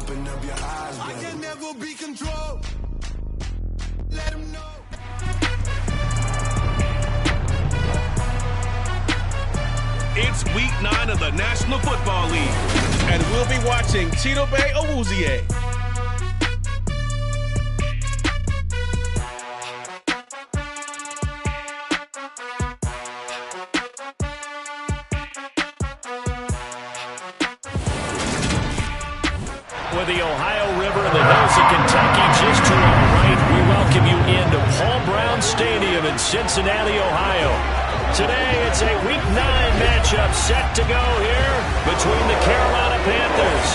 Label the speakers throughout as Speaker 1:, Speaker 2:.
Speaker 1: Open up your eyes, baby.
Speaker 2: I can never be controlled. Let them know.
Speaker 3: It's week 9 of the National Football League, and we'll be watching Chidobe Awuzie.
Speaker 4: With the Ohio River and the hills of Kentucky just to our right, we welcome you into Paul Brown Stadium in Cincinnati, Ohio. Today, it's a Week 9 matchup set to go here between the Carolina Panthers.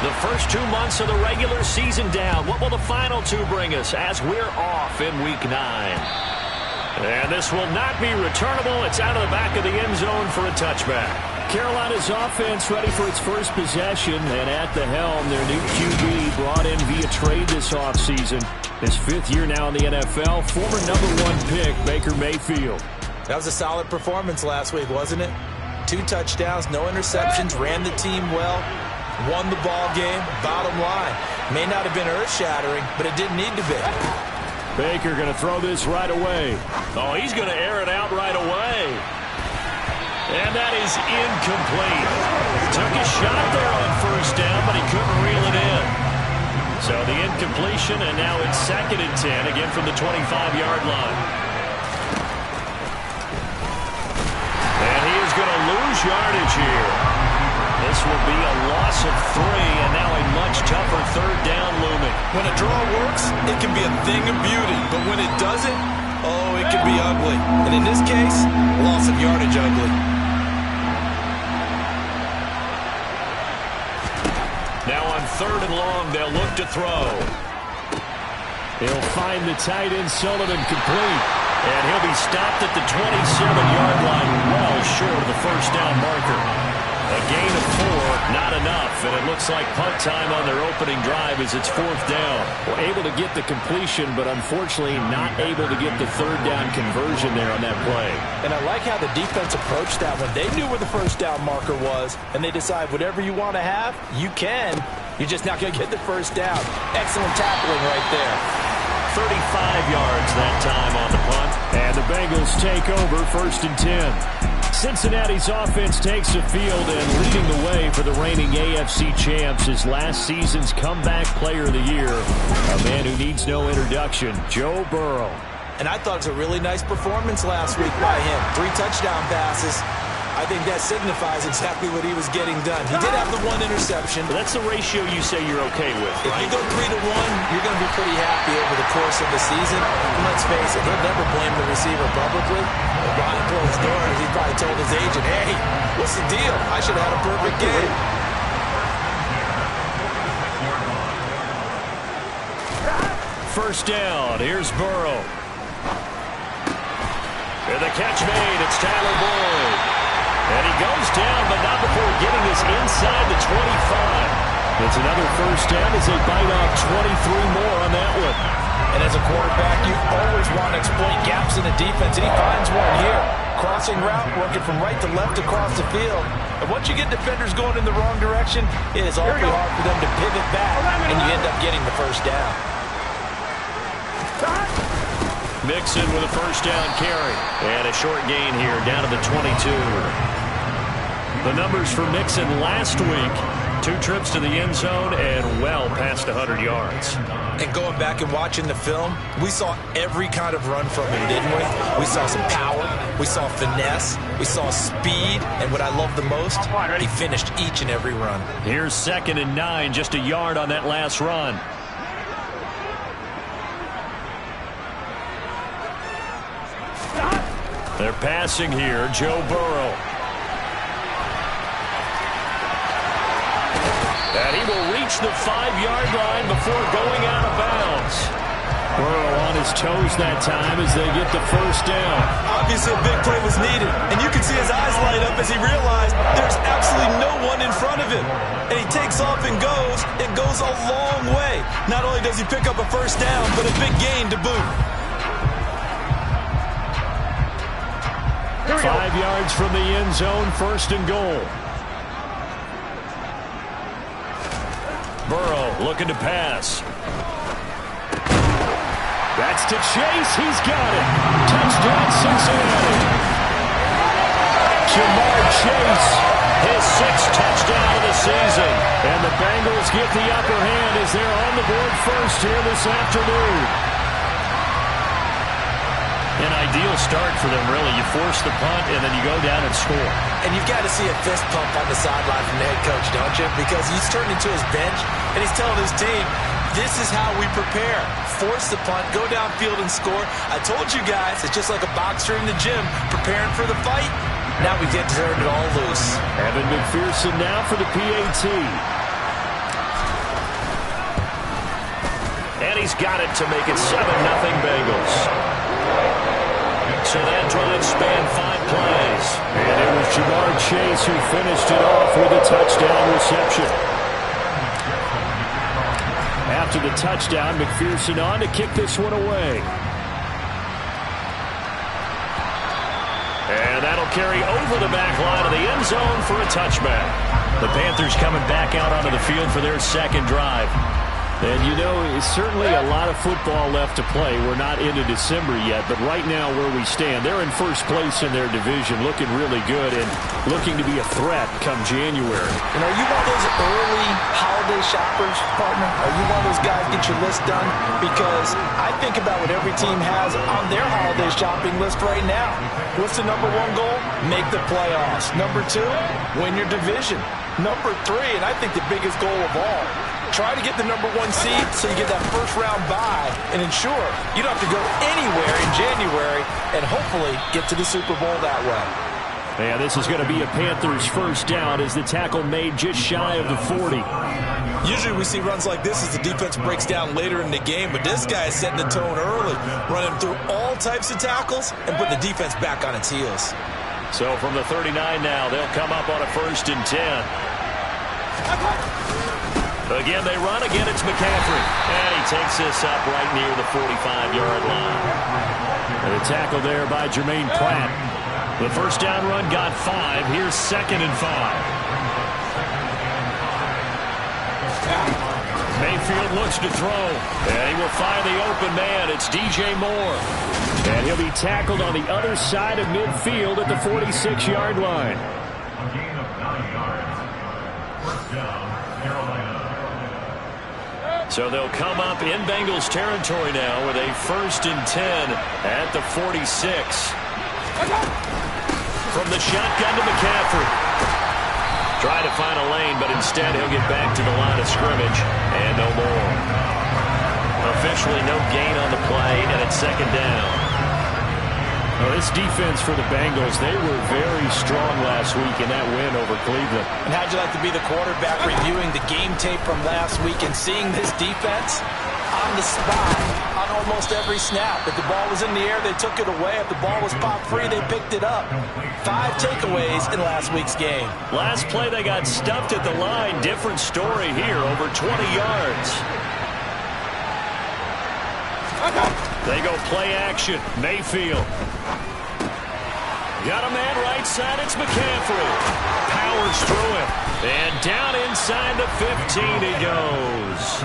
Speaker 4: The first 2 months of the regular season down. What will the final 2 bring us as we're off in Week 9? And this will not be returnable. It's out of the back of the end zone for a touchback. Carolina's offense ready for its first possession, and at the helm, their new QB brought in via trade this offseason. His 5th year now in the NFL, former #1 pick, Baker Mayfield.
Speaker 5: That was a solid performance last week, wasn't it? 2 touchdowns, no interceptions, ran the team well, won the ball game. Bottom line, may not have been earth-shattering, but it didn't need to be.
Speaker 4: Baker going to throw this right away. Oh, he's going to air it out right away. And that is incomplete. Took a shot there on first down, but he couldn't reel it in. So the incompletion, and now it's 2nd and 10, again from the 25-yard line. And he is going to lose yardage here. This will be a loss of 3, and now a much tougher 3rd down looming.
Speaker 5: When a draw works, it can be a thing of beauty, but when it doesn't, oh, it can be ugly. And in this case, loss of yardage ugly.
Speaker 4: Now on 3rd and long, they'll look to throw. He'll find the tight end, Sullivan, complete. And he'll be stopped at the 27-yard line, well short of the first down marker. A gain of 4, not enough, and it looks like punt time on their opening drive as it's 4th down. Well, able to get the completion, but unfortunately not able to get the 3rd down conversion there on that play.
Speaker 5: And I like how the defense approached that one. They knew where the first down marker was, and they decide whatever you want to have, you can. You're just not going to get the first down. Excellent tackling right there.
Speaker 4: 35 yards that time on the punt. And the Bengals take over 1st and 10. Cincinnati's offense takes the field and leading the way for the reigning AFC champs is last season's comeback player of the year. A man who needs no introduction, Joe Burrow.
Speaker 5: And I thought it was a really nice performance last week by him. 3 touchdown passes. I think that signifies exactly what he was getting done. He did have the 1 interception.
Speaker 4: But that's the ratio you say you're okay with,
Speaker 5: If
Speaker 4: right?
Speaker 5: you go 3-1, you're going to be pretty happy over the course of the season. And let's face it, he'll never blame the receiver publicly. Behind closed doors, he probably told his agent, hey, what's the deal? I should have had a perfect game.
Speaker 4: First down, here's Burrow. And the catch made, it's Tyler Boyd. And he goes down, but not before getting us inside the 25. It's another first down as they bite off 23 more on that one.
Speaker 5: And as a quarterback, you always want to exploit gaps in the defense, and he finds one here. Crossing route, working from right to left across the field. And once you get defenders going in the wrong direction, it is awfully hard for them to pivot back, and you end up getting the first down.
Speaker 4: Mixon with a first down carry. And a short gain here, down to the 22. The numbers for Mixon last week, 2 trips to the end zone and well past 100 yards.
Speaker 5: And going back and watching the film, we saw every kind of run from him, didn't we? We saw some power, we saw finesse, we saw speed, and what I love the most, he finished each and every run.
Speaker 4: Here's 2nd and 9, just a yard on that last run. They're passing here, Joe Burrow. And he will reach the 5-yard line before going out of bounds. Burrow on his toes that time as they get the first down.
Speaker 5: Obviously a big play was needed, and you can see his eyes light up as he realized there's absolutely no one in front of him. And he takes off and goes a long way. Not only does he pick up a first down, but a big gain to boot.
Speaker 4: 5 yards from the end zone, first and goal. Burrow looking to pass. That's to Chase. He's got it. Touchdown, Cincinnati. Jamar Chase, his 6th touchdown of the season. And the Bengals get the upper hand as they're on the board first here this afternoon. An ideal start for them, really. You force the punt, and then you go down and score.
Speaker 5: And you've got to see a fist pump on the sideline from the head coach, don't you? Because he's turning to his bench, and he's telling his team, this is how we prepare. Force the punt, go downfield and score. I told you guys, it's just like a boxer in the gym preparing for the fight. Now we get to turn it all loose.
Speaker 4: Evan McPherson now for the PAT. And he's got it to make it 7-0 Bengals. So that drive spanned 5 plays. And it was Jamar Chase who finished it off with a touchdown reception. After the touchdown, McPherson on to kick this one away. And that'll carry over the back line of the end zone for a touchback. The Panthers coming back out onto the field for their second drive. And, you know, it's certainly a lot of football left to play. We're not into December yet, but right now where we stand, they're in first place in their division, looking really good and looking to be a threat come January.
Speaker 5: And are you one of those early holiday shoppers, partner? Are you one of those guys get your list done? Because I think about what every team has on their holiday shopping list right now. What's the number 1 goal? Make the playoffs. Number 2, win your division. Number 3, and I think the biggest goal of all, try to get the number 1 seed so you get that first-round bye and ensure you don't have to go anywhere in January and hopefully get to the Super Bowl that way.
Speaker 4: And this is going to be a Panthers first down as the tackle made just shy of the 40.
Speaker 5: Usually we see runs like this as the defense breaks down later in the game, but this guy is setting the tone early, running through all types of tackles and putting the defense back on its heels.
Speaker 4: So from the 39 now, they'll come up on a 1st and 10. Again, they run. Again, it's McCaffrey. And he takes this up right near the 45-yard line. And a tackle there by Jermaine Pratt. The first down run got 5. Here's 2nd and 5. Mayfield looks to throw. And he will find the open man. It's DJ Moore. And he'll be tackled on the other side of midfield at the 46-yard line.
Speaker 2: A gain of 9 yards. First down, Carolina.
Speaker 4: So they'll come up in Bengals territory now with a 1st and 10 at the 46. From the shotgun to McCaffrey. Try to find a lane, but instead he'll get back to the line of scrimmage and no more. Officially no gain on the play, and it's 2nd down. Well, this defense for the Bengals, they were very strong last week in that win over Cleveland.
Speaker 5: And how'd you like to be the quarterback reviewing the game tape from last week and seeing this defense on the spot on almost every snap? If the ball was in the air, they took it away. If the ball was popped free, they picked it up. 5 takeaways in last week's game.
Speaker 4: Last play, they got stuffed at the line. Different story here, over 20 yards. They go play action. Mayfield. Got a man right side. It's McCaffrey. Powers through him. And down inside the 15 he goes.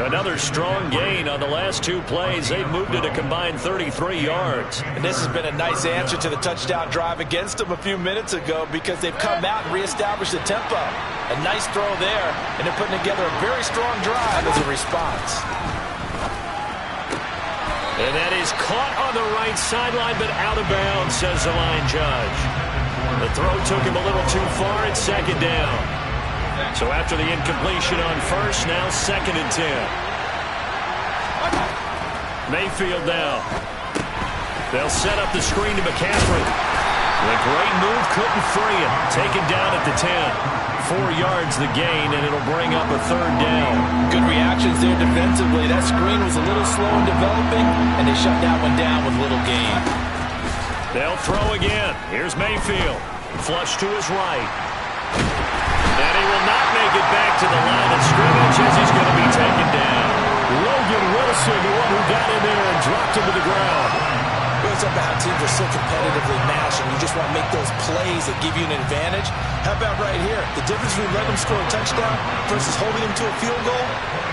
Speaker 4: Another strong gain on the last 2 plays. They've moved it a combined 33 yards.
Speaker 5: And this has been a nice answer to the touchdown drive against them a few minutes ago because they've come out and reestablished the tempo. A nice throw there, and they're putting together a very strong drive as a response.
Speaker 4: And that is caught on the right sideline, but out of bounds, says the line judge. The throw took him a little too far. It's 2nd down. So after the incompletion on 1st, now 2nd and 10. Mayfield now. They'll set up the screen to McCaffrey. The great move, couldn't free him. Taken down at the 10. 4 yards the gain, and it'll bring up a 3rd down.
Speaker 5: Good reactions there defensively. That screen was a little slow in developing, and they shut that one down with little gain.
Speaker 4: They'll throw again. Here's Mayfield. Flush to his right. And he will not make it back to the line of scrimmage as he's going to be taken down. Logan Wilson, the one who got in there and dropped him to the ground.
Speaker 5: It was always talk about how teams are so competitively matched, and you just want to make those plays that give you an advantage. How about right here? The difference between letting them score a touchdown versus holding them to a field goal,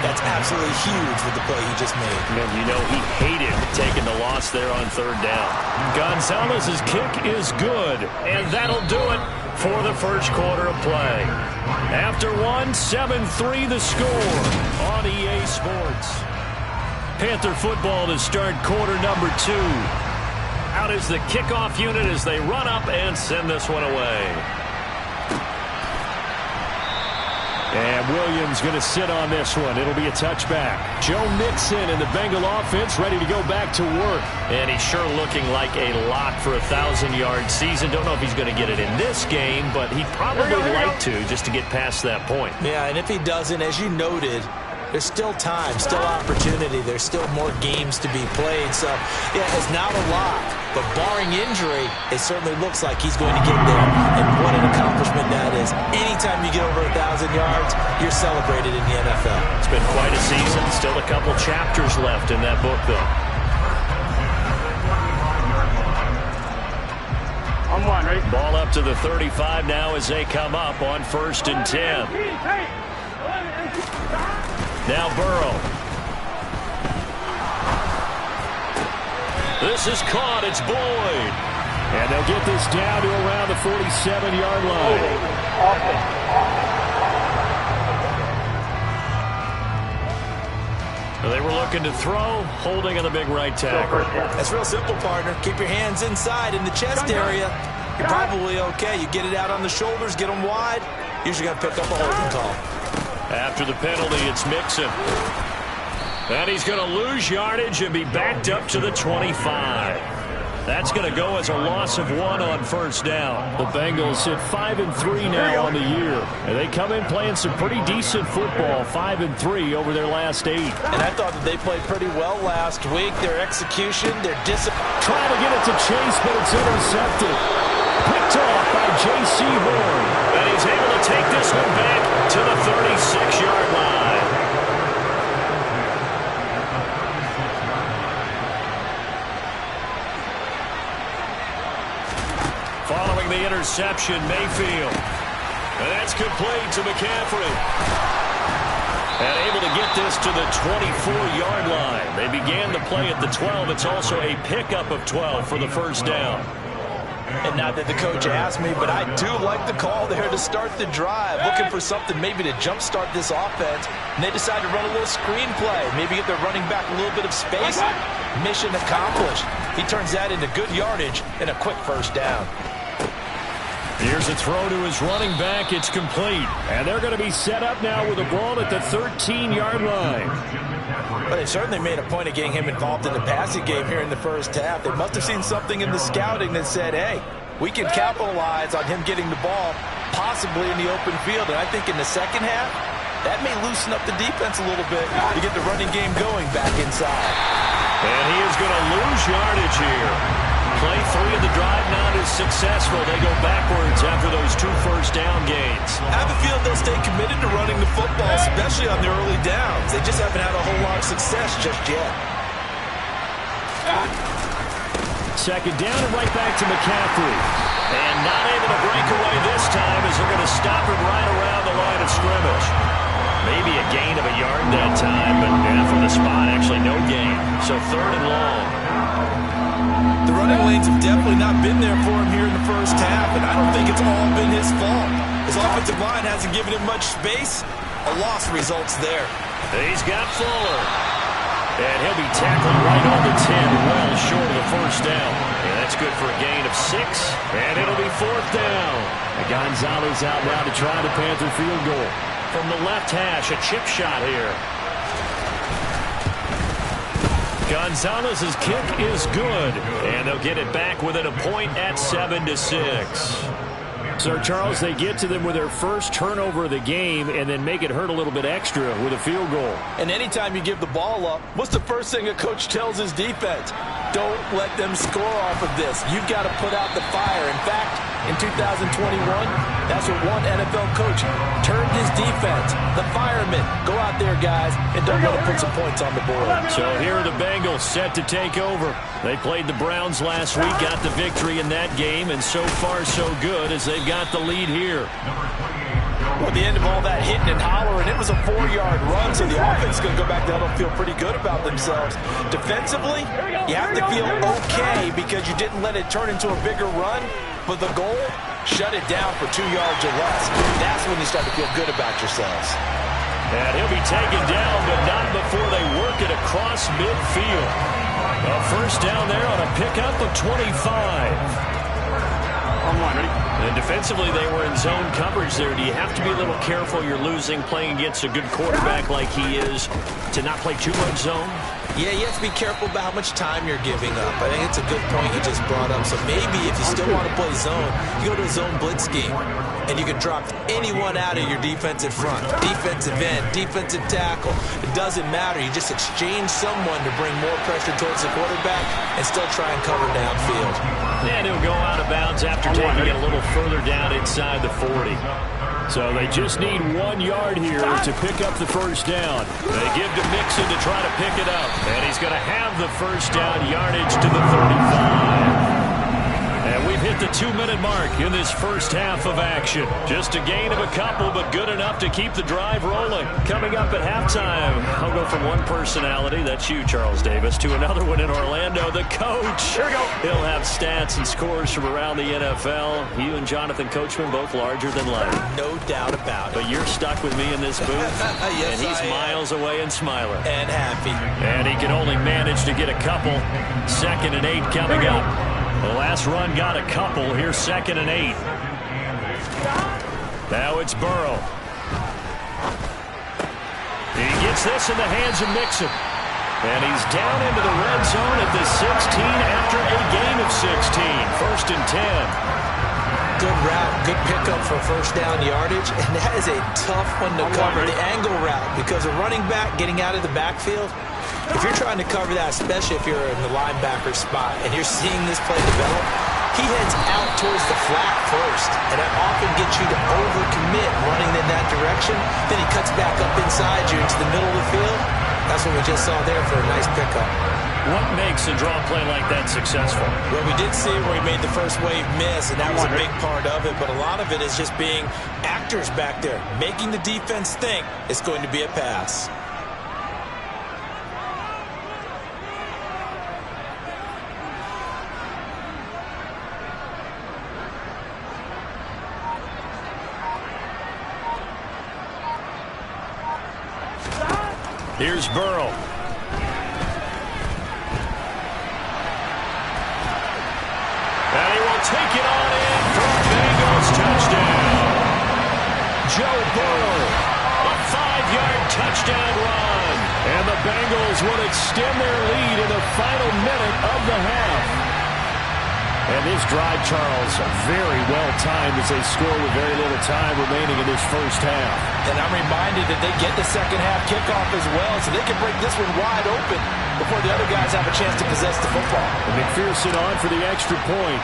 Speaker 5: that's absolutely huge with the play he just made.
Speaker 4: And you know he hated taking the loss there on third down. Gonzalez's kick is good, and that'll do it for the first quarter of play. After one, 7-3 the score on EA Sports. Panther football to start quarter number 2. Out is the kickoff unit as they run up and send this one away. And Williams going to sit on this one. It'll be a touchback. Joe Mixon and the Bengal offense ready to go back to work. And he's sure looking like a lock for a 1,000-yard season. Don't know if he's going to get it in this game, but he'd probably like to just to get past that point.
Speaker 5: Yeah, and if he doesn't, as you noted, there's still time, still opportunity. There's still more games to be played. So, yeah, it's not a lot. But barring injury, it certainly looks like he's going to get there. And what an accomplishment that is. Anytime you get over 1,000 yards, you're celebrated in the NFL.
Speaker 4: It's been quite a season. Still a couple chapters left in that book, though.
Speaker 1: On one, right?
Speaker 4: Ball up to the 35 now as they come up on 1st and 10. Now Burrow. This is caught. It's Boyd. And they'll get this down to around the 47-yard line. They were looking to throw, holding on the big right tackle.
Speaker 5: That's real simple, partner. Keep your hands inside in the chest area. You're probably okay. You get it out on the shoulders, get them wide. Usually got to pick up a holding call.
Speaker 4: After the penalty, it's Mixon. And he's going to lose yardage and be backed up to the 25. That's going to go as a loss of 1 on 1st down. The Bengals sit 5-3 now on the year. And they come in playing some pretty decent football, 5-3 over their last 8.
Speaker 5: And I thought that they played pretty well last week. Their execution, their discipline.
Speaker 4: Trying to get it to Chase, but it's intercepted. Picked off by J.C. Horn. And he's able to take this one back to the 36-yard line. Following the interception, Mayfield. And that's complete to McCaffrey. And able to get this to the 24-yard line. They began the play at the 12. It's also a pickup of 12 for the 1st down.
Speaker 5: And not that the coach asked me, but I do like the call there to start the drive. Looking for something maybe to jumpstart this offense. And they decide to run a little screen play. Maybe get their running back a little bit of space. Mission accomplished. He turns that into good yardage and a quick 1st down.
Speaker 4: Here's a throw to his running back. It's complete. And they're going to be set up now with a ball at the 13-yard line.
Speaker 5: But they certainly made a point of getting him involved in the passing game here in the 1st half. They must have seen something in the scouting that said, hey, we can capitalize on him getting the ball possibly in the open field. And I think in the 2nd half, that may loosen up the defense a little bit to get the running game going back inside.
Speaker 4: And he is going to lose yardage here. Play 3 of the drive not as successful. They go backwards after those 2 1st down gains.
Speaker 5: I have a feeling they'll stay committed to running the football, especially on the early downs. They just haven't had a whole lot of success just yet.
Speaker 4: 2nd down and right back to McCaffrey. And not able to break away this time as they're going to stop him right around the line of scrimmage. Maybe a gain of a yard that time, but from the spot, actually no gain. So 3rd and long.
Speaker 5: The running lanes have definitely not been there for him here in the 1st half, and I don't think it's all been his fault. His offensive line hasn't given him much space. A loss results there.
Speaker 4: He's got Fuller. And he'll be tackled right on the 10, well short of the 1st down. And that's good for a gain of 6, and it'll be 4th down. And Gonzalez out now to try the Panther field goal. From the left hash, a chip shot here. Gonzalez's kick is good, and they'll get it back within a point at 7-6. So, Charles, they get to them with their first turnover of the game and then make it hurt a little bit extra with a field goal.
Speaker 5: And anytime you give the ball up, what's the first thing a coach tells his defense? Don't let them score off of this. You've got to put out the fire. In fact, in 2021? That's what one NFL coach turned his defense. The firemen, go out there, guys, and don't let them put some points on the board.
Speaker 4: So here are the Bengals set to take over. They played the Browns last week, got the victory in that game, and so far so good as they've got the lead here.
Speaker 5: Well, at the end of all that hitting and hollering, it was a 4-yard run, so the offense is going to go back down and feel pretty good about themselves. Defensively, you have to feel okay because you didn't let it turn into a bigger run, but the goal, shut it down for 2 yards or less. That's when you start to feel good about yourselves.
Speaker 4: And he'll be taken down, but not before they work it across midfield. A first down there on a pickup of 25. And defensively, they were in zone coverage there. Do you have to be a little careful? You're losing, playing against a good quarterback like he is, to not play too much zone?
Speaker 5: Yeah, you have to be careful about how much time you're giving up. I think it's a good point you just brought up. So maybe if you still want to play zone, you go to a zone blitz scheme, and you can drop anyone out of your defensive front, defensive end, defensive tackle. It doesn't matter. You just exchange someone to bring more pressure towards the quarterback and still try and cover downfield.
Speaker 4: And he'll go out of bounds after taking it a little further down inside the 40. So they just need 1 yard here to pick up the first down. They give to Mixon to try to pick it up. And he's going to have the first down yardage to the 35. And we've hit the 2-minute mark in this first half of action. Just a gain of a couple, but good enough to keep the drive rolling. Coming up at halftime, I'll go from one personality, that's you, Charles Davis, to another one in Orlando, the coach. Here we go. He'll have stats and scores from around the NFL. You and Jonathan Coachman both larger than life.
Speaker 5: No doubt about it.
Speaker 4: But you're stuck with me in this booth,
Speaker 5: yes,
Speaker 4: and he's miles away and smiling.
Speaker 5: And happy.
Speaker 4: And he can only manage to get a couple. 2nd and 8 coming up. The last run got a couple. Here's 2nd and 8. Now it's Burrow. He gets this in the hands of Mixon. And he's down into the red zone at the 16 after a gain of 16. 1st and 10.
Speaker 5: Good route, good pickup for first down yardage, and that is a tough one to cover, the angle route, because a running back getting out of the backfield, if you're trying to cover that, especially if you're in the linebacker spot and you're seeing this play develop, he heads out towards the flat first, and that often gets you to overcommit running in that direction. Then he cuts back up inside you into the middle of the field. That's what we just saw there for a nice pickup.
Speaker 4: What makes a draw play like that successful?
Speaker 5: Well, we did see where he made the first wave miss, and that was a big part of it, but a lot of it is just being actors back there, making the defense think it's going to be a pass.
Speaker 4: Here's Burrow. And he will take it on in for a Bengals touchdown. Joe Burrow, a 5-yard touchdown run. And the Bengals will extend their lead in the final minute of the half. And this drive, Charles, very well timed as they score with very little time remaining in this first half.
Speaker 5: And I'm reminded that they get the second half kickoff as well, so they can break this one wide open before the other guys have a chance to possess the football.
Speaker 4: And McPherson on for the extra point.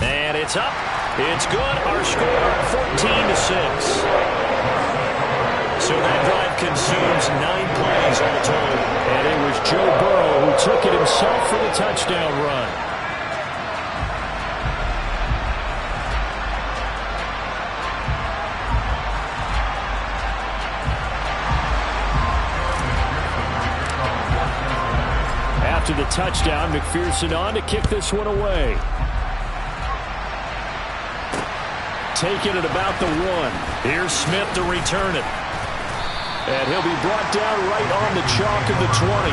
Speaker 4: And it's up. It's good. Our score, 14-6. So that drive consumes 9 plays all told. And it was Joe Burrow who took it himself for the touchdown run. After the touchdown, McPherson on to kick this one away. Taking it about the 1. Here's Smith to return it. And he'll be brought down right on the chalk of the 20.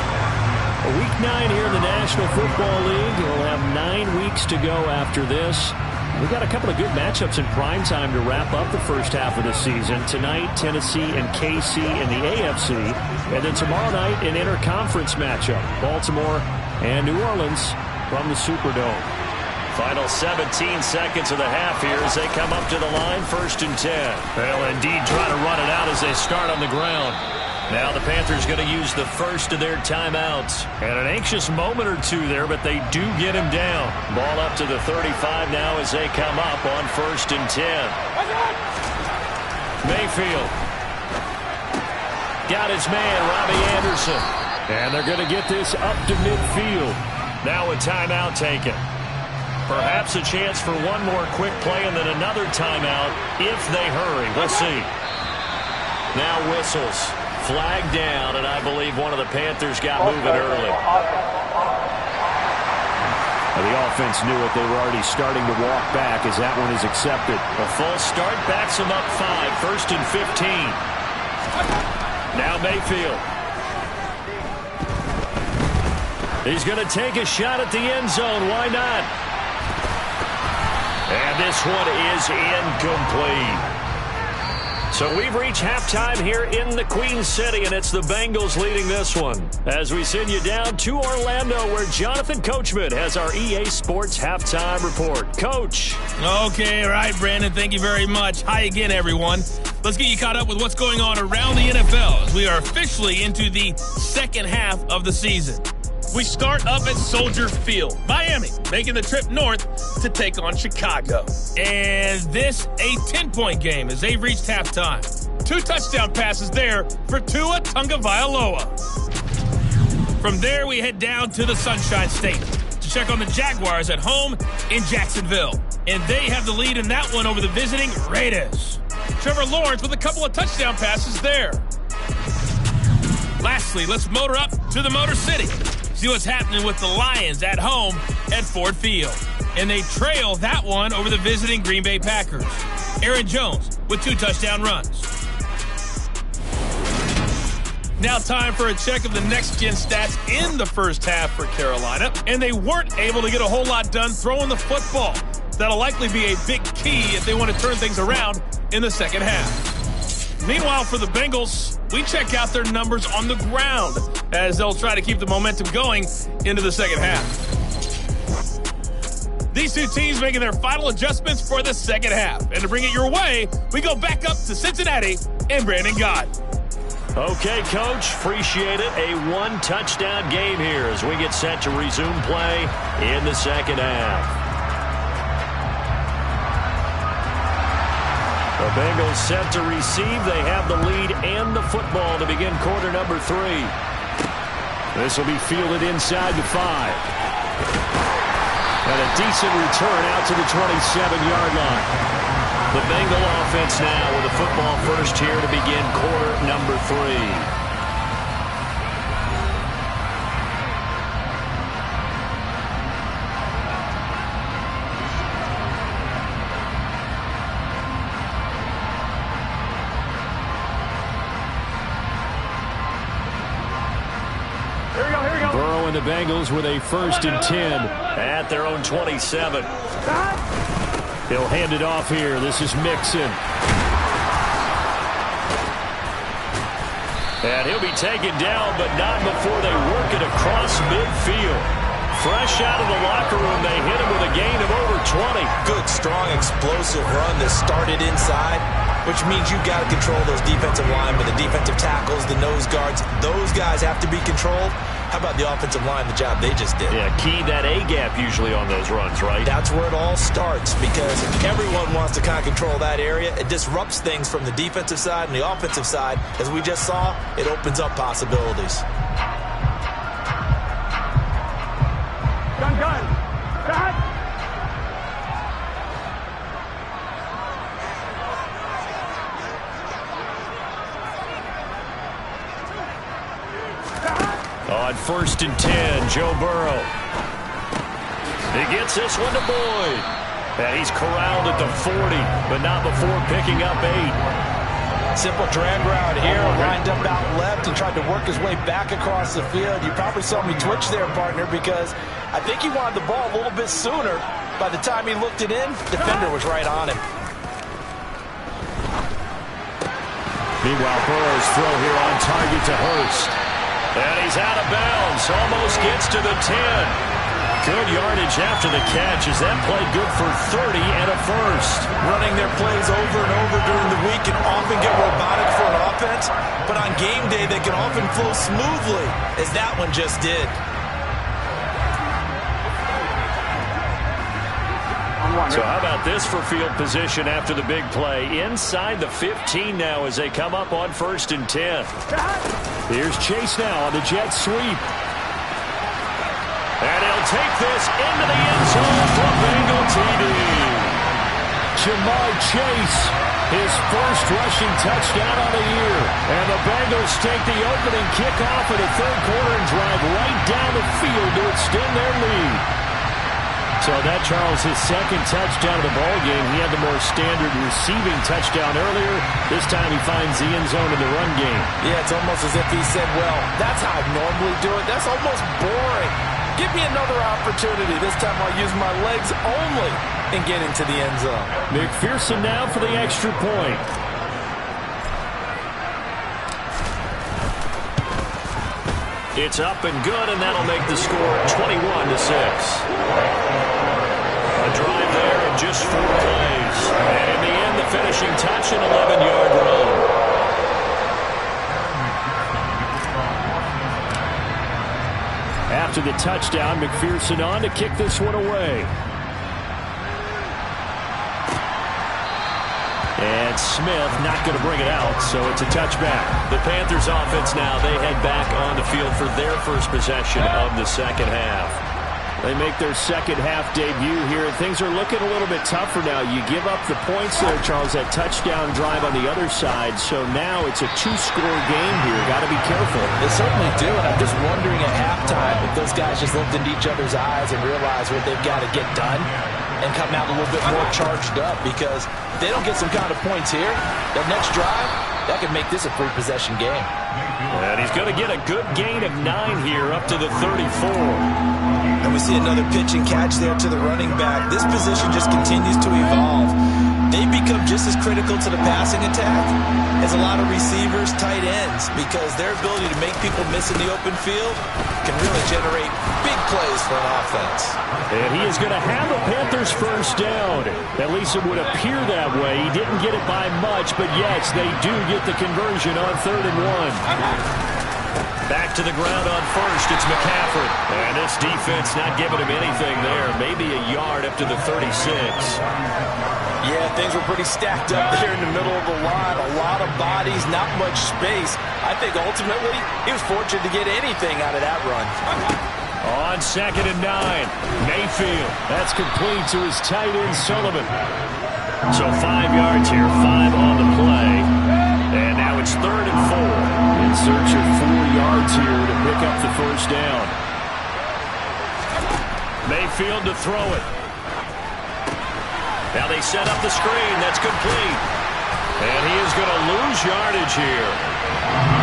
Speaker 4: Week 9 here in the National Football League. We'll have 9 weeks to go after this. We've got a couple of good matchups in prime time to wrap up the first half of the season. Tonight, Tennessee and KC in the AFC. And then tomorrow night, an interconference matchup. Baltimore and New Orleans from the Superdome. Final 17 seconds of the half here as they come up to the line, 1st and 10. They'll indeed try to run it out as they start on the ground. Now the Panthers going to use the first of their timeouts. And an anxious moment or two there, but they do get him down. Ball up to the 35 now as they come up on 1st and 10. Mayfield. Got his man, Robbie Anderson. And they're going to get this up to midfield. Now a timeout taken. Perhaps a chance for one more quick play and then another timeout if they hurry. We'll see. Now whistles. Flag down, and I believe one of the Panthers got moving early. The offense knew it. They were already starting to walk back as that one is accepted. A false start backs them up 5. 1st and 15. Now Mayfield. He's going to take a shot at the end zone. Why not? And this one is incomplete. So we've reached halftime here in the Queen City, and it's the Bengals leading this one. As we send you down to Orlando, where Jonathan Coachman has our EA Sports Halftime Report. Coach.
Speaker 1: Okay, all right, Brandon. Thank you very much. Hi again, everyone. Let's get you caught up with what's going on around the NFL as we are officially into the second half of the season. We start up at Soldier Field. Miami making the trip north to take on Chicago. And this a 10-point game as they've reached halftime. 2 touchdown passes there for Tua Tagovailoa. From there, we head down to the Sunshine State to check on the Jaguars at home in Jacksonville. And they have the lead in that one over the visiting Raiders. Trevor Lawrence with a couple of touchdown passes there. Lastly, let's motor up to the Motor City. See what's happening with the Lions at home at Ford Field. And they trail that one over the visiting Green Bay Packers. Aaron Jones with 2 touchdown runs. Now time for a check of the next-gen stats in the first half for Carolina. And they weren't able to get a whole lot done throwing the football. That'll likely be a big key if they want to turn things around in the second half. Meanwhile, for the Bengals, we check out their numbers on the ground as they'll try to keep the momentum going into the second half. These two teams making their final adjustments for the second half. And to bring it your way, we go back up to Cincinnati and Brandon Gott.
Speaker 4: Okay, Coach, appreciate it. A 1-touchdown game here as we get set to resume play in the second half. The Bengals set to receive. They have the lead and the football to begin quarter number 3. This will be fielded inside the 5. And a decent return out to the 27-yard line. The Bengal offense now with the football first here to begin quarter number 3. The Bengals with a 1st and 10 at their own 27. He'll hand it off here. This is Mixon. And he'll be taken down, but not before they work it across midfield. Fresh out of the locker room, they hit him with a gain of over 20.
Speaker 5: Good, strong, explosive run that started inside, which means you got to control those defensive linemen, the defensive tackles, the nose guards. Those guys have to be controlled. How about the offensive line, the job they just did?
Speaker 4: Yeah, key that A-gap usually on those runs, right?
Speaker 5: That's where it all starts because everyone wants to kind of control that area. It disrupts things from the defensive side and the offensive side. As we just saw, it opens up possibilities.
Speaker 6: Gun.
Speaker 4: On 1st and 10, Joe Burrow. He gets this one to Boyd. And he's corralled at the 40, but not before picking up 8.
Speaker 5: Simple drag route here, lined up out left and tried to work his way back across the field. You probably saw me twitch there, partner, because I think he wanted the ball a little bit sooner. By the time he looked it in, defender was right on him.
Speaker 4: Meanwhile, Burrow's throw here on target to Hurst. And he's out of bounds. Almost gets to the 10. Good yardage after the catch. Is that play good for 30 and a first?
Speaker 5: Running their plays over and over during the week can often get robotic for an offense, but on game day they can often flow smoothly, as that one just did.
Speaker 4: So how about this for field position after the big play? Inside the 15 now as they come up on 1st and 10. Here's Chase now on the jet sweep. And he'll take this into the end zone for Bengal TD. Jamar Chase, his first rushing touchdown on the year. And the Bengals take the opening kickoff of the third quarter and drive right down the field to extend their lead. So that, Charles, his second touchdown of the ballgame. He had the more standard receiving touchdown earlier. This time he finds the end zone in the run game.
Speaker 5: Yeah, it's almost as if he said, well, that's how I normally do it. That's almost boring. Give me another opportunity. This time I'll use my legs only and get into the end zone.
Speaker 4: McPherson now for the extra point. It's up and good, and that'll make the score 21-6. A drive there in just 4 plays. And in the end, the finishing touch, an 11-yard run. After the touchdown, McPherson on to kick this one away. And Smith not going to bring it out, so it's a touchback. The Panthers offense now, they head back on the field for their first possession of the second half. They make their second half debut here, and things are looking a little bit tougher now. You give up the points there, Charles, that touchdown drive on the other side, so now it's a 2-score game here. Got to be careful.
Speaker 5: They certainly do, and I'm just wondering at halftime if those guys just looked into each other's eyes and realized what they've got to get done and come out a little bit more charged up, because if they don't get some kind of points here, that next drive, that could make this a 3-possession game.
Speaker 4: And he's going to get a good gain of 9 here, up to the 34.
Speaker 5: And we see another pitch and catch there to the running back. This position just continues to evolve. They become just as critical to the passing attack as a lot of receivers, tight ends, because their ability to make people miss in the open field can really generate big plays for an offense.
Speaker 4: And he is going to have the Panthers first down. At least it would appear that way. He didn't get it by much, but yes, they do get the conversion on 3rd and 1. Back to the ground on first, it's McCaffrey. And this defense not giving him anything there. Maybe a yard up to the 36.
Speaker 5: Yeah, things were pretty stacked up there in the middle of the line. A lot of bodies, not much space. I think ultimately he was fortunate to get anything out of that run.
Speaker 4: On 2nd and 9, Mayfield. That's complete to his tight end, Sullivan. So 5 yards here, 5 on the play. And now it's 3rd and 4. In search of 4 yards here to pick up the first down. Mayfield to throw it. Now they set up the screen. That's complete. And he is going to lose yardage here.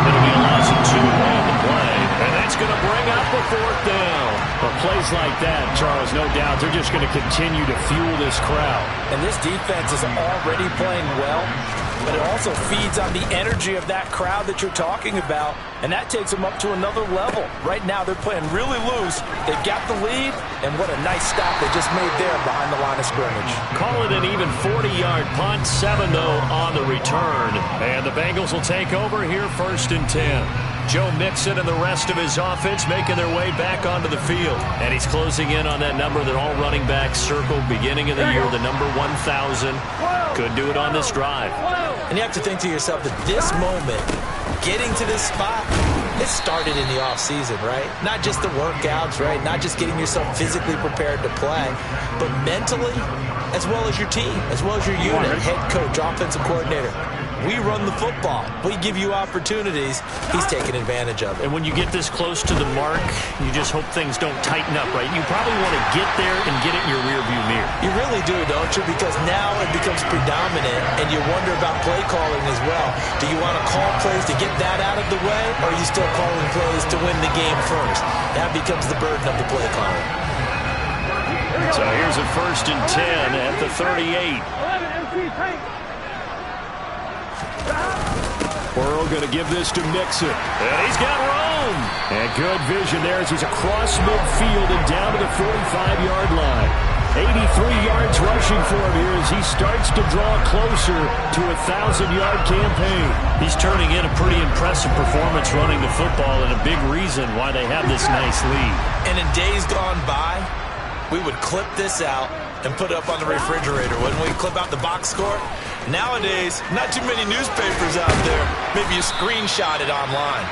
Speaker 4: It'll be a loss of 2 on the play. And that's going to bring up a 4th down. But plays like that, Charles, no doubt, they're just going to continue to fuel this crowd.
Speaker 5: And this defense is already playing well, but it also feeds on the energy of that crowd that you're talking about, and that takes them up to another level. Right now, they're playing really loose. They've got the lead, and what a nice stop they just made there behind the line of scrimmage.
Speaker 4: Call it an even 40-yard punt, 7, though, on the return. And the Bengals will take over here 1st and 10. Joe Mixon and the rest of his offense making their way back onto the field. And he's closing in on that number that all running backs circled beginning of the year, the number 1,000. Could do it on this drive.
Speaker 5: And you have to think to yourself that this moment, getting to this spot, it started in the offseason, right? Not just the workouts, right? Not just getting yourself physically prepared to play, but mentally, as well as your team, as well as your unit, head coach, offensive coordinator. We run the football. We give you opportunities. He's taking advantage of it.
Speaker 4: And when you get this close to the mark, you just hope things don't tighten up, right? You probably want to get there and get it in your rearview mirror.
Speaker 5: You really do, don't you? Because now it becomes predominant, and you wonder about play calling as well. Do you want to call plays to get that out of the way, or are you still calling plays to win the game first? That becomes the burden of the play caller.
Speaker 4: So here's a 1st and 10 at the 38. Burrow going to give this to Mixon. And he's got room. And good vision there as he's across midfield and down to the 45-yard line. 83 yards rushing for him here as he starts to draw closer to a 1,000-yard campaign.
Speaker 6: He's turning in a pretty impressive performance running the football, and a big reason why they have this nice lead.
Speaker 5: And in days gone by, we would clip this out and put it up on the refrigerator, wouldn't we? Clip out the box score. Nowadays, not too many newspapers out there. Maybe you screenshot it online.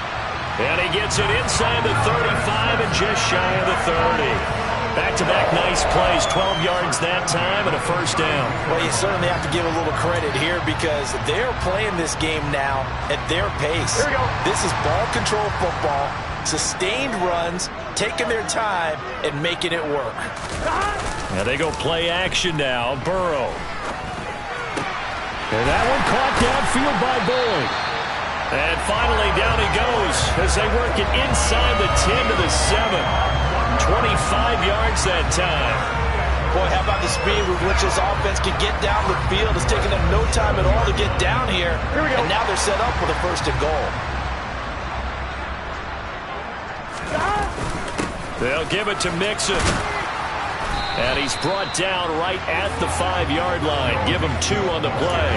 Speaker 4: And he gets it inside the 35 and just shy of the 30. Back-to-back nice plays, 12 yards that time and a first down.
Speaker 5: Well, you certainly have to give a little credit here because they're playing this game now at their pace. Here we go. This is ball control football, sustained runs, taking their time and making it work.
Speaker 4: Now they go play action now. Burrow. And that one caught downfield by Boyd. And finally down he goes as they work it inside the 10 to the 7. 25 yards that time.
Speaker 5: Boy, how about the speed with which this offense can get down the field? It's taking them no time at all to get down here. And now they're set up with a first and goal.
Speaker 4: They'll give it to Mixon. And he's brought down right at the 5-yard line. Give him 2 on the play.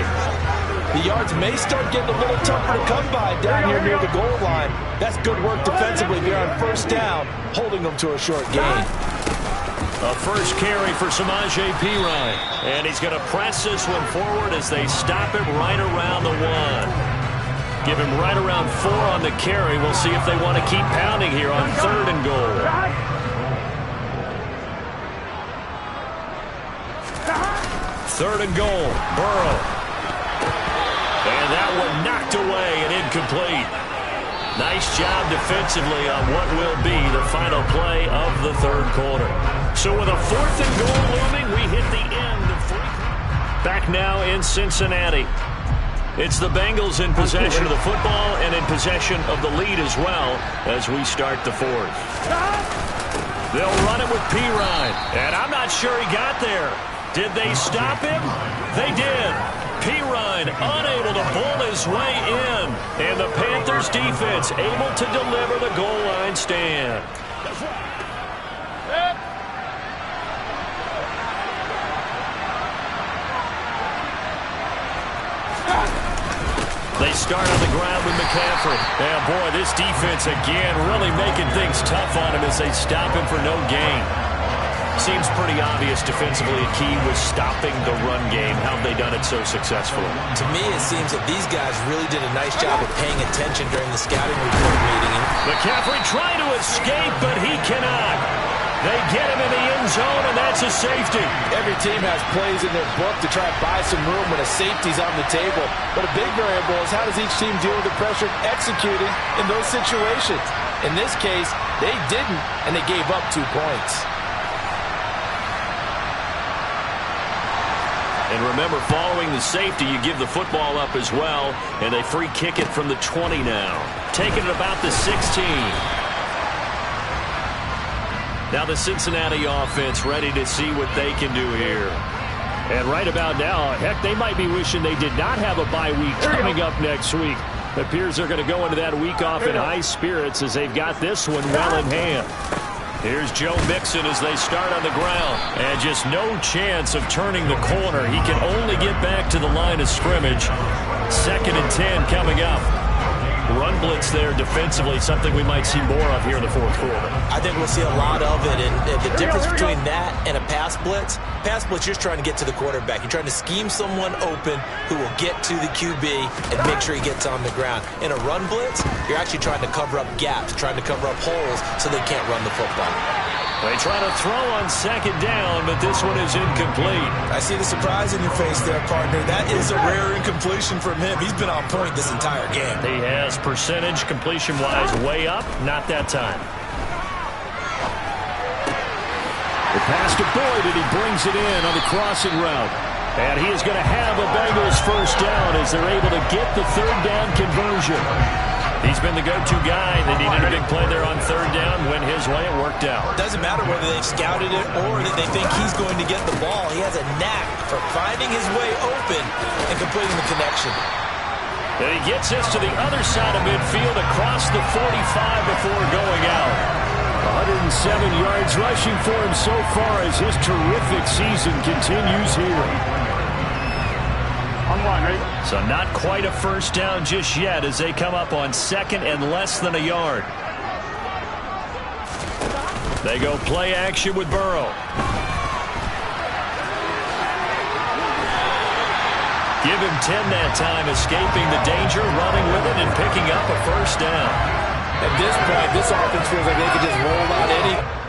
Speaker 5: The yards may start getting a little tougher to come by down here near the goal line. That's good work defensively here on first down, holding them to a short gain.
Speaker 4: A first carry for Samaje Perine. And he's going to press this one forward as they stop him right around the 1. Give him right around 4 on the carry. We'll see if they want to keep pounding here on 3rd and goal. 3rd and goal. Burrow. And that one knocked away and incomplete. Nice job defensively on what will be the final play of the 3rd quarter. So with a 4th and goal looming, we hit the end of 3. Back now in Cincinnati. It's the Bengals in possession of the football and in possession of the lead as well as we start the 4th. They'll run it with Perine. And I'm not sure he got there. Did they stop him? They did. Perine unable to bull his way in. And the Panthers defense able to deliver the goal line stand. They start on the ground with McCaffrey. And boy, this defense again really making things tough on him as they stop him for no gain. Seems pretty obvious defensively a key was stopping the run game. How have they done it so successfully?
Speaker 5: To me, it seems that these guys really did a nice job of paying attention during the scouting report meeting.
Speaker 4: McCaffrey trying to escape, but he cannot. They get him in the end zone, and that's a safety.
Speaker 5: Every team has plays in their book to try to buy some room when a safety's on the table. But a big variable is how does each team deal with the pressure executing in those situations. In this case, they didn't, and they gave up 2 points.
Speaker 4: And remember, following the safety, you give the football up as well, and they free kick it from the 20 now. Taking it about the 16. Now the Cincinnati offense ready to see what they can do here. And right about now, heck, they might be wishing they did not have a bye week coming up next week. It appears they're going to go into that week off in high spirits as they've got this one well in hand. Here's Joe Mixon as they start on the ground. And just no chance of turning the corner. He can only get back to the line of scrimmage. 2nd and 10 coming up. Run blitz there defensively, something we might see more of here in the 4th quarter.
Speaker 5: I think we'll see a lot of it. And the difference between that and a pass blitz, you're trying to get to the quarterback. You're trying to scheme someone open who will get to the QB and make sure he gets on the ground. In a run blitz, you're actually trying to cover up gaps, trying to cover up holes so they can't run the football.
Speaker 4: They try to throw on 2nd down, but this one is incomplete.
Speaker 5: I see the surprise in your face there, partner. That is a rare incompletion from him. He's been on point this entire game.
Speaker 4: He has percentage completion-wise way up. Not that time. The pass to Boyd, and he brings it in on the crossing route. And he is going to have a Bengals first down as they're able to get the 3rd down conversion. He's been the go-to guy. They needed a big play there on 3rd down. Went his way. It worked out.
Speaker 5: Doesn't matter whether they've scouted it or that they think he's going to get the ball. He has a knack for finding his way open and completing the connection.
Speaker 6: And he gets this to the other side of midfield across the 45 before going out. 107 yards rushing for him so far as his terrific season continues here. So not quite a first down just yet as they come up on second and less than a yard. They go play action with Burrow. Give him 10 that time, escaping the danger, running with it, and picking up a first down.
Speaker 5: At this point, this offense feels like they could just roll out any.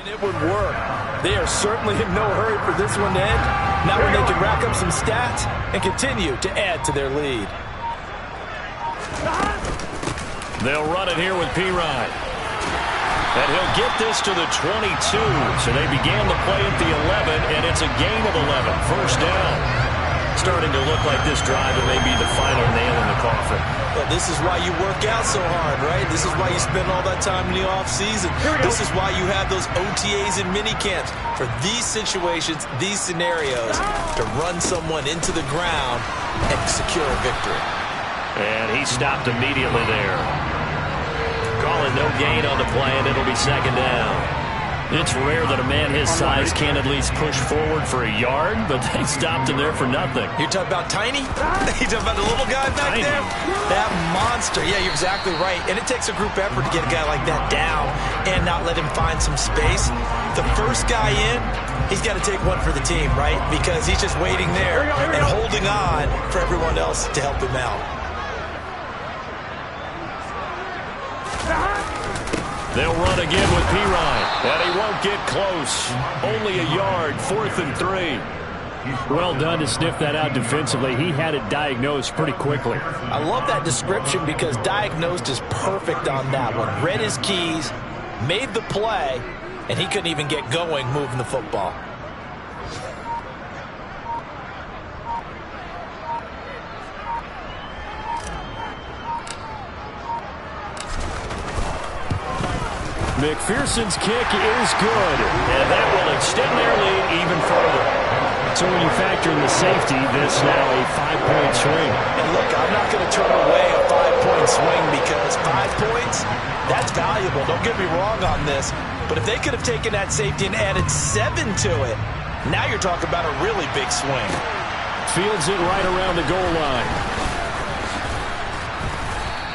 Speaker 5: It would work. They are certainly in no hurry for this one to end. Now when they can rack up some stats and continue to add to their lead.
Speaker 6: They'll run it here with Pirine. And he'll get this to the 22. So they began the play at the 11, and it's a gain of 11. First down. Starting to look like this drive it may be the final nail in the coffin.
Speaker 5: Well, this is why you work out so hard, right? This is why you spend all that time in the offseason. This is why you have those OTAs and minicamps for these situations, these scenarios, to run someone into the ground and secure a victory.
Speaker 6: And he stopped immediately there. Calling no gain on the play, and it'll be second down. It's rare that a man his size can at least push forward for a yard, but they stopped him there for nothing.
Speaker 5: You're talking about Tiny? You're talking about the little guy back there? That monster. Yeah, you're exactly right. And it takes a group effort to get a guy like that down and not let him find some space. The first guy in, he's got to take one for the team, right? Because he's just waiting there and holding on for everyone else to help him out.
Speaker 6: They'll run again with Pirine, and he won't get close. Only a yard, 4th and 3.
Speaker 4: Well done to sniff that out defensively. He had it diagnosed pretty quickly.
Speaker 5: I love that description because diagnosed is perfect on that one. Read his keys, made the play, and he couldn't even get going moving the football.
Speaker 6: McPherson's kick is good, and that will extend their lead even further.
Speaker 4: So when you factor in the safety, this now a 5-point swing.
Speaker 5: And look, I'm not going to turn away a 5-point swing because 5 points, that's valuable. Don't get me wrong on this. But if they could have taken that safety and added 7 to it, now you're talking about a really big swing.
Speaker 6: Fields it right around the goal line.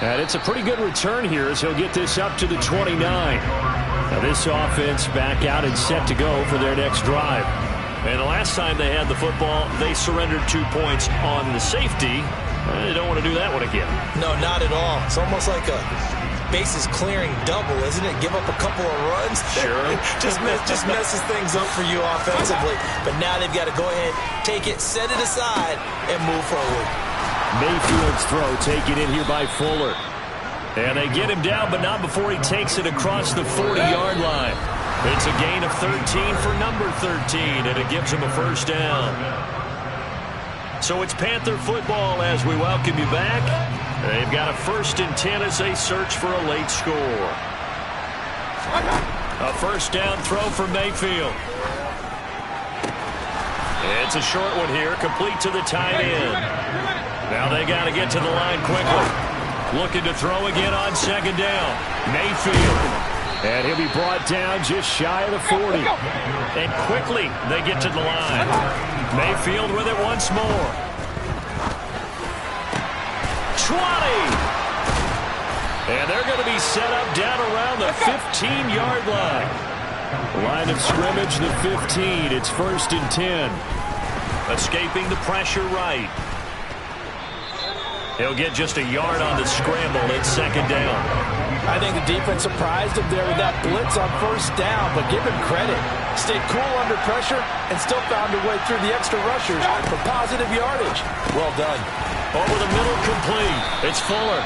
Speaker 6: And it's a pretty good return here as he'll get this up to the 29. Now this offense back out and set to go for their next drive. And the last time they had the football, they surrendered 2 points on the safety. They don't want to do that one again.
Speaker 5: No, not at all. It's almost like a bases clearing double, isn't it? Give up a couple of runs.
Speaker 6: Sure.
Speaker 5: just messes things up for you offensively. But now they've got to go ahead, take it, set it aside, and move forward.
Speaker 6: Mayfield's throw taken in here by Fuller. And they get him down, but not before he takes it across the 40-yard line. It's a gain of 13 for number 13, and it gives him a first down. So it's Panther football as we welcome you back. They've got a 1st and 10 as they search for a late score. A first down throw for Mayfield. It's a short one here, complete to the tight end. Now they got to get to the line quickly. Looking to throw again on second down. Mayfield. And he'll be brought down just shy of the 40. And quickly they get to the line. Mayfield with it once more. 20. And they're going to be set up down around the 15-yard line. Line of scrimmage, the 15. It's 1st and 10. Escaping the pressure right. He'll get just a yard on the scramble. It's second down.
Speaker 5: I think the defense surprised him there with that blitz on first down, but give him credit. Stayed cool under pressure and still found a way through the extra rushers for positive yardage. Well done.
Speaker 6: Over the middle, complete. It's Fuller.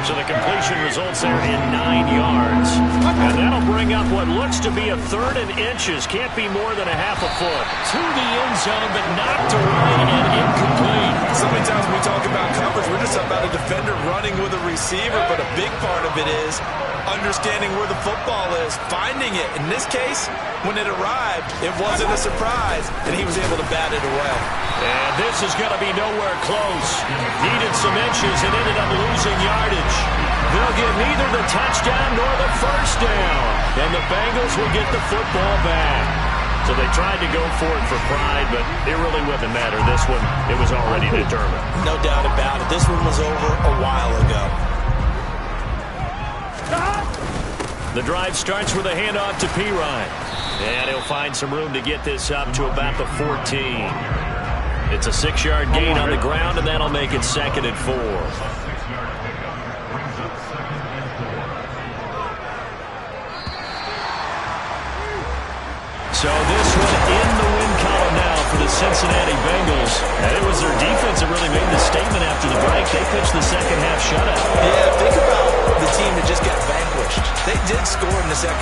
Speaker 6: So the completion results there in 9 yards. And that'll bring up what looks to be a 3rd and inches. Can't be more than a half a foot. To the end zone, but knocked away and incomplete.
Speaker 5: So many times we talk about coverage, we're just about a defender running with a receiver, but a big part of it is understanding where the football is, finding it. In this case, when it arrived, it wasn't a surprise, and he was able to bat it away.
Speaker 6: And this is going to be nowhere close. Needed some inches and ended up losing yardage. They'll get neither the touchdown nor the first down. And the Bengals will get the football back. So they tried to go for it for pride, but it really wouldn't matter. This one, it was already determined.
Speaker 5: No doubt about it. This one was over a while ago.
Speaker 6: The drive starts with a handoff to Pirine. And he'll find some room to get this up to about the 14. It's a 6-yard gain on the ground, and that'll make it 2nd and 4. So this one in the win column now for the Cincinnati Bengals. And it was their defense that really made the statement after the break. They pitched the second half shutout.
Speaker 5: Yeah, think about the team that just got vanquished. They did score in the second